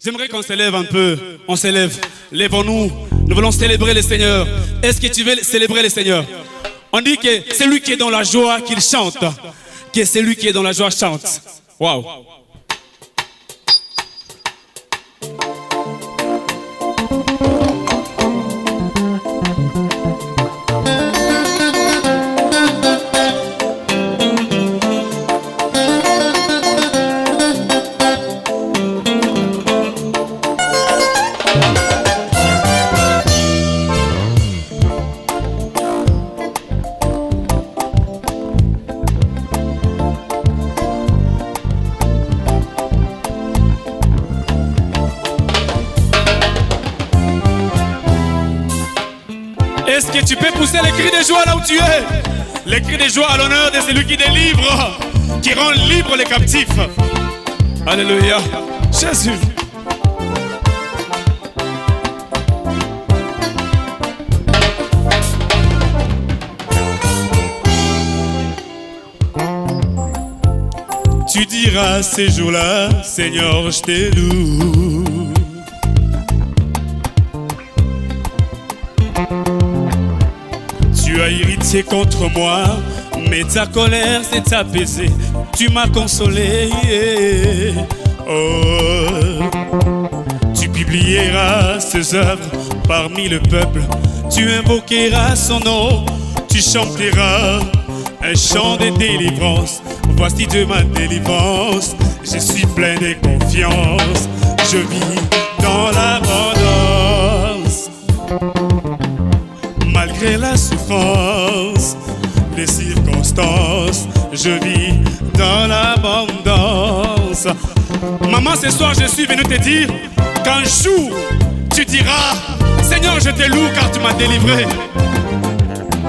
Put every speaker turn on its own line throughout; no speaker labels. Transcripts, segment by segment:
J'aimerais qu'on s'élève un peu. On s'élève. Lèvons-nous. Nous voulons célébrer le Seigneur. Est-ce que tu veux célébrer le Seigneur? On dit que celui qui est dans la joie, qu'il chante. Que celui qui est dans la joie chante. Waouh. Est-ce que tu peux pousser les cris de joie là où tu es? Les cris de joie à l'honneur de celui qui délivre, qui rend libre les captifs. Alléluia. Jésus. Tu diras ces jours-là, Seigneur, je te loue. Tu as irrité contre moi, mais ta colère s'est apaisée. Tu m'as consolé. Oh, tu publieras ses œuvres parmi le peuple. Tu invoqueras son nom. Tu chanteras un chant de délivrance. Voici de ma délivrance. Je suis plein de confiance. Je vis dans l'abondance. Malgré la souffrance, les circonstances, je vis dans l'abondance. Maman, ce soir, je suis venu te dire qu'un jour, tu diras, Seigneur, je te loue car tu m'as délivré.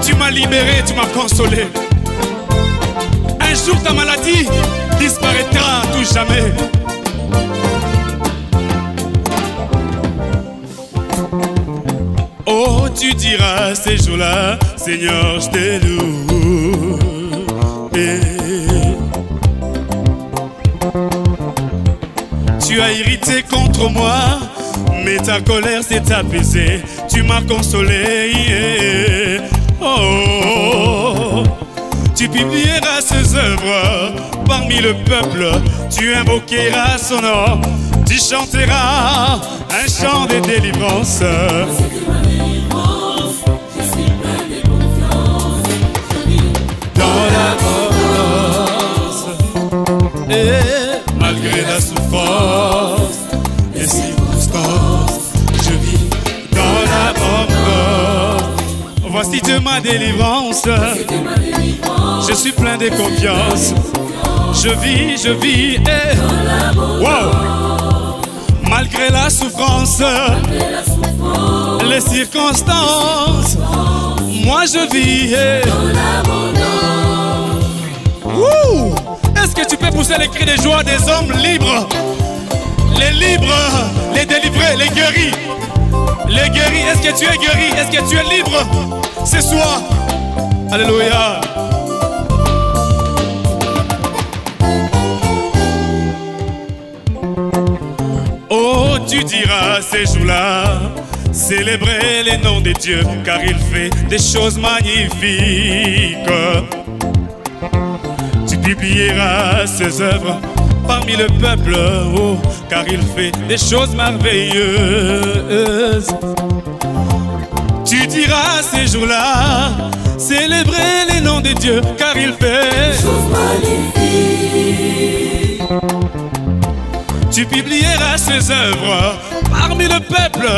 Tu m'as libéré, tu m'as consolé. Un jour, ta maladie disparaîtra à tout jamais. Oh, tu diras ces jours-là, Seigneur, je te loue. Tu as irrité contre moi, mais ta colère s'est apaisée. Tu m'as consolé. Oh, tu publieras ses œuvres parmi le peuple. Tu invoqueras son nom. Tu chanteras un chant de délivrance. Et malgré la souffrance, les circonstances, je vis dans l'abondance. Voici de ma délivrance. Je suis plein de confiance. Je vis, wow. Malgré la souffrance, les circonstances, moi je vis. Wouh! Est-ce que tu peux pousser les cris de joie des hommes libres? Les libres, les délivrés, les guéris. Les guéris, est-ce que tu es guéri? Est-ce que tu es libre ce soir? Alléluia. Oh, tu diras ces jours-là, célébrer les noms de Dieu, car il fait des choses magnifiques. Tu publieras ses œuvres parmi le peuple, oh, car il fait des choses merveilleuses. Tu diras ces jours-là, célébrer les noms de Dieu, car il fait des choses magnifiques. Tu publieras ses œuvres parmi le peuple,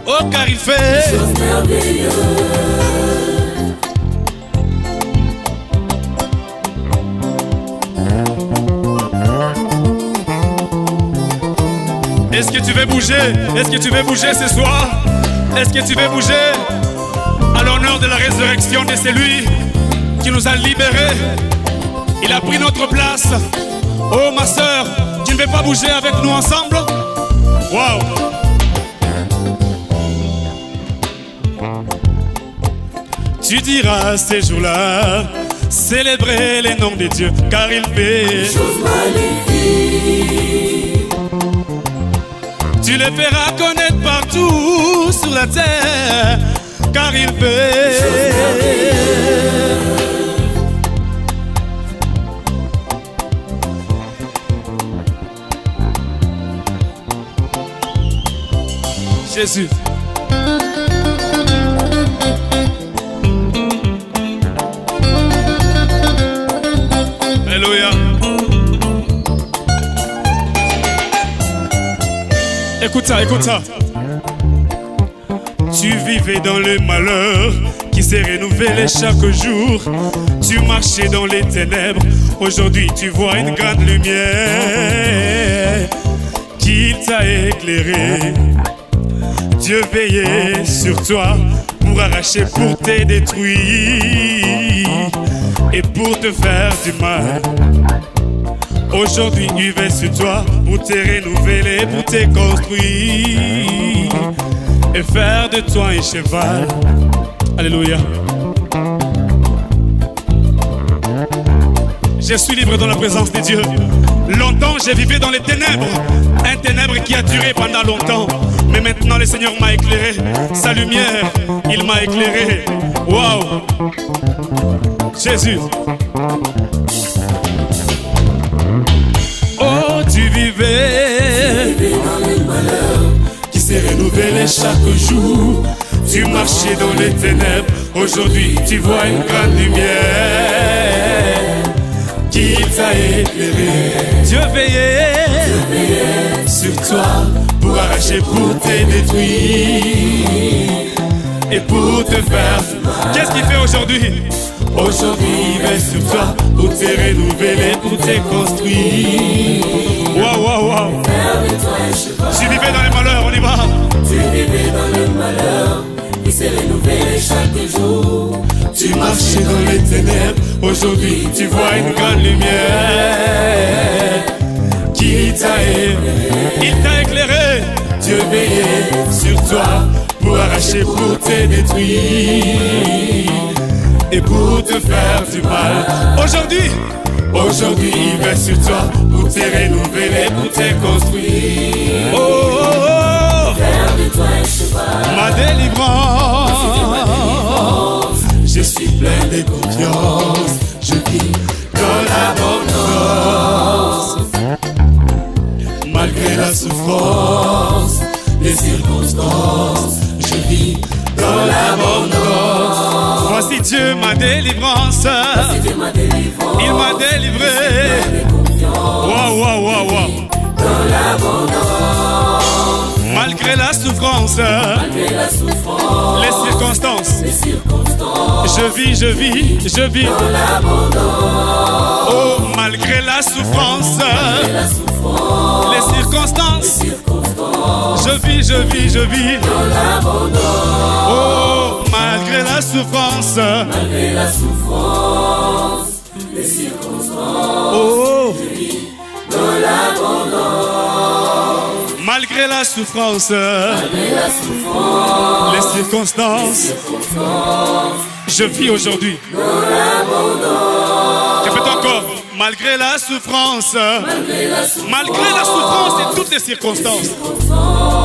oh, car il fait des choses merveilleuses. Est-ce que tu veux bouger? Est-ce que tu veux bouger ce soir? Est-ce que tu veux bouger à l'honneur de la résurrection de celui qui nous a libérés? Il a pris notre place. Oh ma soeur, tu ne veux pas bouger avec nous ensemble? Waouh! Tu diras ces jours-là, célébrer les noms de Dieu, car il fait des choses magnifiques. Tu les feras connaître partout sur la terre, car il fait Jésus. Alléluia. Écoute ça, écoute ça. Tu vivais dans le malheur qui s'est renouvelé chaque jour. Tu marchais dans les ténèbres. Aujourd'hui tu vois une grande lumière qui t'a éclairé. Dieu veillait sur toi pour arracher, pour te détruire et pour te faire du mal. Aujourd'hui il veille sur toi pour te renouveler, pour te construire et faire de toi un cheval. Alléluia. Je suis libre dans la présence de Dieu. Longtemps j'ai vécu dans les ténèbres, un ténèbre qui a duré pendant longtemps. Mais maintenant le Seigneur m'a éclairé, sa lumière, il m'a éclairé. Waouh! Jésus. Oh, tu vivais
dans les malheurs
qui s'est renouvelé chaque jour. Tu marchais dans les ténèbres, aujourd'hui tu vois une grande lumière qui t'a éclairé. Dieu veillait sur toi pour arracher, pour te détruire et pour te faire. Qu'est-ce qu'il fait aujourd'hui? Aujourd'hui il veille sur toi pour te renouveler, pour te construire. Waouh, waouh, waouh. Tu vivais dans les malheurs, on y va.
Tu vivais dans le malheur qui s'est renouvelé chaque jour.
Tu marchais dans les ténèbres, aujourd'hui tu vois une grande lumière qui t'a éclairé. Il t'a éclairé. Dieu veillait sur toi pour arracher, pour te détruire et pour te faire du mal. Aujourd'hui il veille sur toi pour te renouveler, pour te construire. Oh, oh, oh.
Faire de toi un cheval.
Ma délivrance. Je suis plein de confiance. Je vis dans l'abondance. Malgré la souffrance, les circonstances, je vis dans l'abondance. Voici Dieu ma délivrance.
Dieu m'a délivré.
Il m'a délivré. Waouh, waouh, waouh, waouh.
Dans l'abondance.
Malgré la souffrance,
Malgré la souffrance,
les circonstances, je vis
dans l'abondance.
Oh, malgré la souffrance, les circonstances, je vis
Dans l'abondance.
Oh, malgré la souffrance,
les circonstances,
oh,
dans l'abondance.
malgré la souffrance, les circonstances, je vis aujourd'hui. Répète encore. Malgré la souffrance, et toutes les circonstances,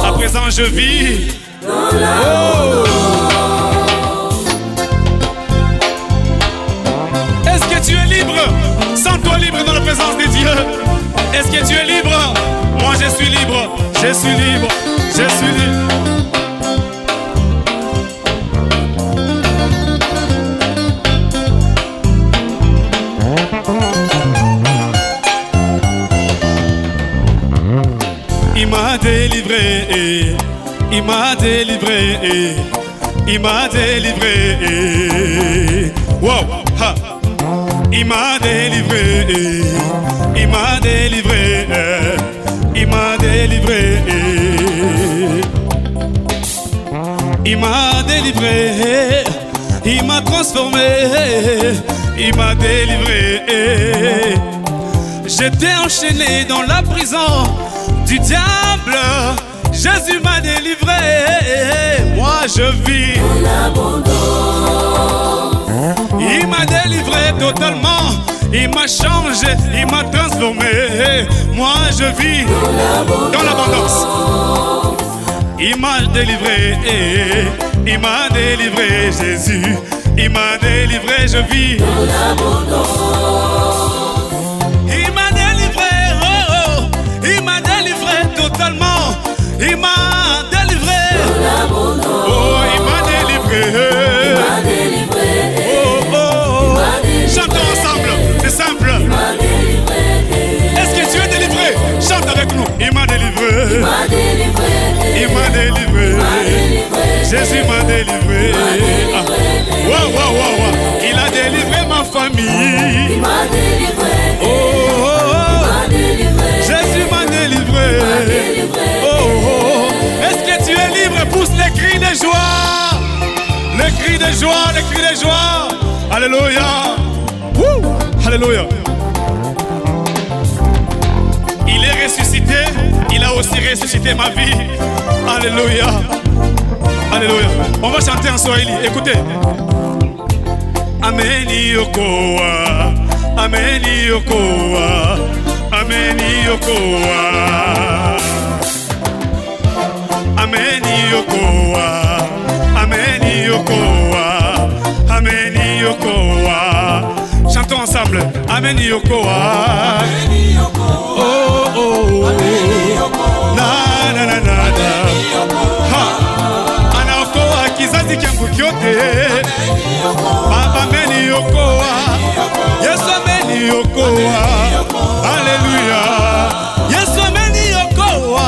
à présent je vis. Oh. Est-ce que tu es libre? Sens-toi libre dans la présence de Dieu. Est-ce que tu es libre? Moi je suis libre, je suis libre, je suis libre. Il m'a délivré, il m'a délivré, il m'a délivré. Wow, ha. Il m'a délivré, il m'a délivré, il m'a délivré. Il m'a délivré, il m'a transformé, il m'a délivré. J'étais enchaîné dans la prison du diable, Jésus m'a délivré, moi je vis. Il m'a délivré totalement, il m'a changé, il m'a transformé, moi je vis dans l'abondance. il m'a délivré, il m'a délivré, Jésus, il m'a délivré, je vis
dans l'abondance.
Il m'a délivré, oh, oh, il m'a délivré totalement, il m'a délivré,
Dans l'abondance.
oh, il m'a délivré,
Il m'a délivré.
oh, oh, oh.
m'a délivré.
Chantons ensemble, c'est simple.
Il m'a délivré.
Est-ce que tu es délivré? Chante avec nous. Il m'a délivré,
Il m'a délivré.
il m'a délivré, Jésus m'a délivré. Ah. Wow, wow, wow, wow. Il a délivré ma famille.
Il m'a délivré.
Oh, oh, oh.
Il m'a délivré.
Jésus m'a délivré. Oh, oh, oh. Est-ce que tu es libre? Pousse les cris de joie. Les cris de joie, les cris de joie. Alléluia. Woo. Alléluia. Il est ressuscité. Il a aussi ressuscité ma vie. Alléluia. Alléluia. On va chanter en Swahili. Écoutez. Ameni yokoa. Ameni yokoa. Ameni yokoa. Ameni yokoa. Ameni yokoa. Ameni yokoa. Chantons ensemble. Ameni yokoa. Oh oh oh. Na na na na na. Ha. Anaokoa kizazi changu kyote. Baba ameni yokoa. Yesu ameni yokoa. Alléluia. Yesu ameni yokoa.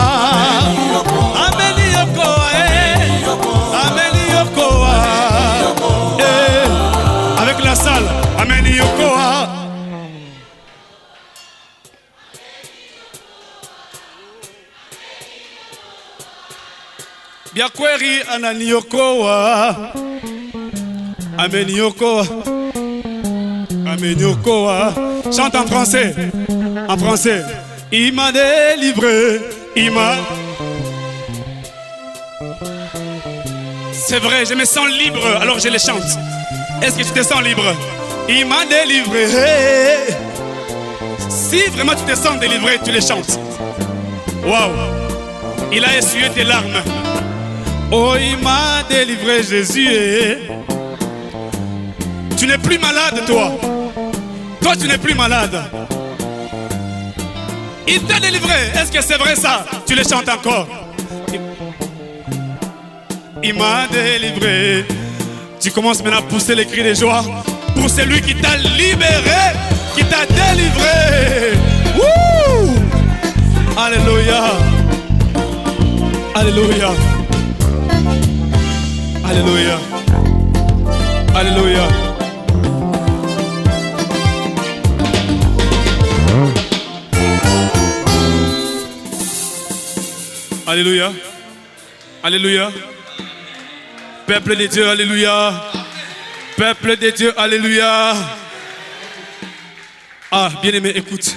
Ameni yokoa. Ameni yokoa. Avec la salle. Ameni yokoa. Biakweri ananiokoa. Ameniokoa. Ameniokoa. Chante en français. En français. Il m'a délivré. Il m'a. C'est vrai, je me sens libre, alors je les chante. Est-ce que tu te sens libre? Il m'a délivré. Si vraiment tu te sens délivré, tu les chantes. Waouh! Il a essuyé tes larmes. Oh, il m'a délivré, Jésus. Tu n'es plus malade, toi. Toi, tu n'es plus malade. Il t'a délivré. Est-ce que c'est vrai ça? Tu les chantes encore. Il m'a délivré. Tu commences maintenant à pousser les cris de joie pour celui qui t'a libéré, qui t'a délivré. Wouh! Alléluia. Alléluia. Alléluia. Alléluia. Alléluia. Alléluia. Peuple de Dieu, alléluia. Peuple de Dieu, alléluia. Ah, bien-aimé, écoute.